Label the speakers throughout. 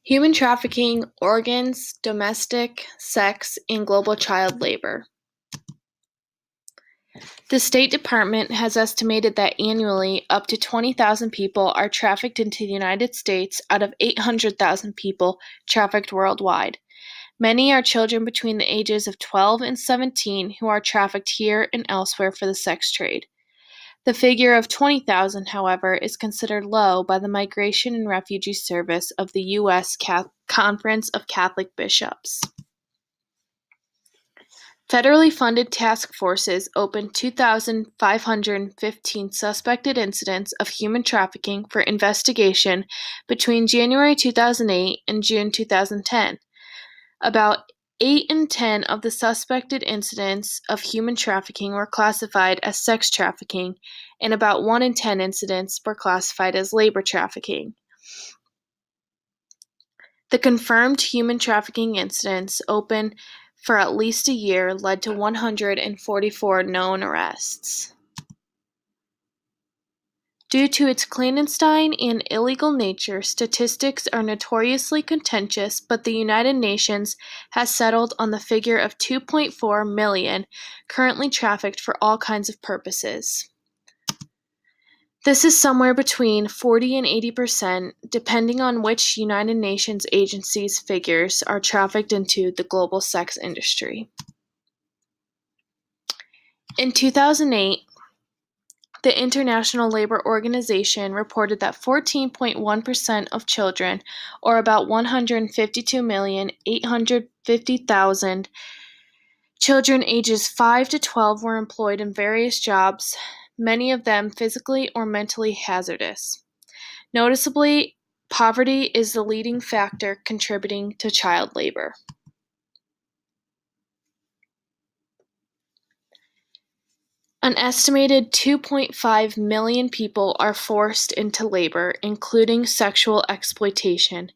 Speaker 1: Human trafficking, organs, domestic, sex, and global child labor. The State Department has estimated that annually up to 20,000 people are trafficked into the United States out of 800,000 people trafficked worldwide. Many are children between the ages of 12 and 17 who are trafficked here and elsewhere for the sex trade. The figure of 20,000, however, is considered low by the Migration and Refugee Service of the U.S. Conference of Catholic Bishops. Federally funded task forces opened 2,515 suspected incidents of human trafficking for investigation between January 2008 and June 2010. About 8 in 10 of the suspected incidents of human trafficking were classified as sex trafficking, and about 1 in 10 incidents were classified as labor trafficking. The confirmed human trafficking incidents open for at least a year led to 144 known arrests. Due to its clandestine and illegal nature, statistics are notoriously contentious, but the United Nations has settled on the figure of 2.4 million currently trafficked for all kinds of purposes. This is somewhere between 40 and 80%, depending on which United Nations agency's figures are trafficked into the global sex industry. In 2008, the International Labour Organization reported that 14.1% of children, or about 152,850,000 children ages 5 to 12, were employed in various jobs, many of them physically or mentally hazardous. Noticeably, poverty is the leading factor contributing to child labor. An estimated 2.5 million people are forced into labor, including sexual exploitation,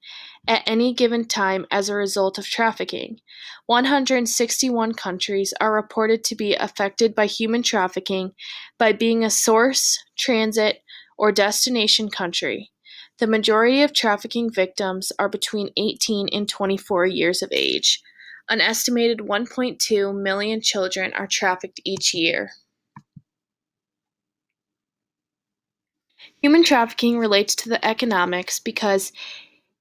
Speaker 1: at any given time as a result of trafficking. 161 countries are reported to be affected by human trafficking by being a source, transit, or destination country. The majority of trafficking victims are between 18 and 24 years of age. An estimated 1.2 million children are trafficked each year. Human trafficking relates to the economics because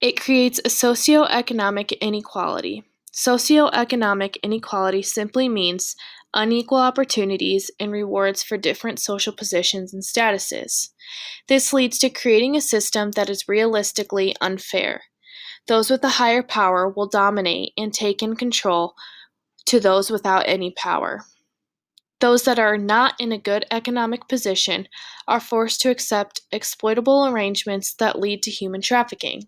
Speaker 1: it creates a socioeconomic inequality. Socioeconomic inequality simply means unequal opportunities and rewards for different social positions and statuses. This leads to creating a system that is realistically unfair. Those with a higher power will dominate and take in control to those without any power. Those that are not in a good economic position are forced to accept exploitable arrangements that lead to human trafficking.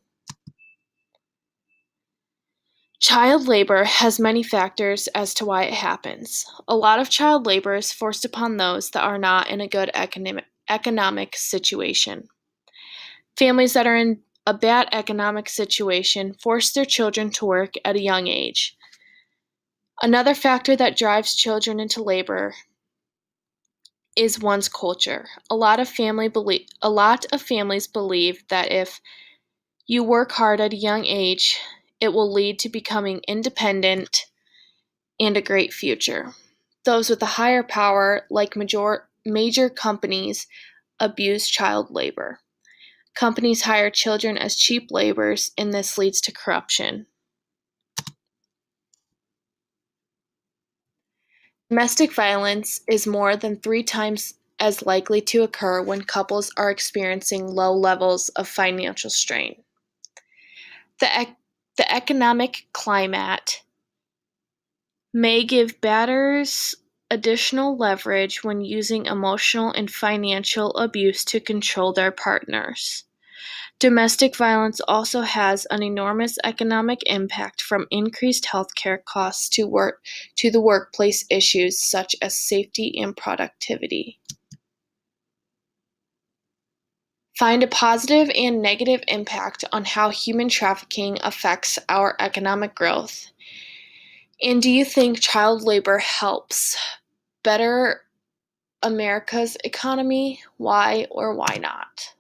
Speaker 1: Child labor has many factors as to why it happens. A lot of child labor is forced upon those that are not in a good economic situation. Families that are in a bad economic situation force their children to work at a young age. Another factor that drives children into labor is one's culture. A lot of families believe that if you work hard at a young age, it will lead to becoming independent and a great future. Those with a higher power, like major companies, abuse child labor. Companies hire children as cheap laborers, and this leads to corruption. Domestic violence is more than 3 times as likely to occur when couples are experiencing low levels of financial strain. The economic climate may give batters additional leverage when using emotional and financial abuse to control their partners. Domestic violence also has an enormous economic impact, from increased healthcare costs to the workplace issues such as safety and productivity. Find a positive and negative impact on how human trafficking affects our economic growth. And do you think child labor helps better America's economy? Why or why not?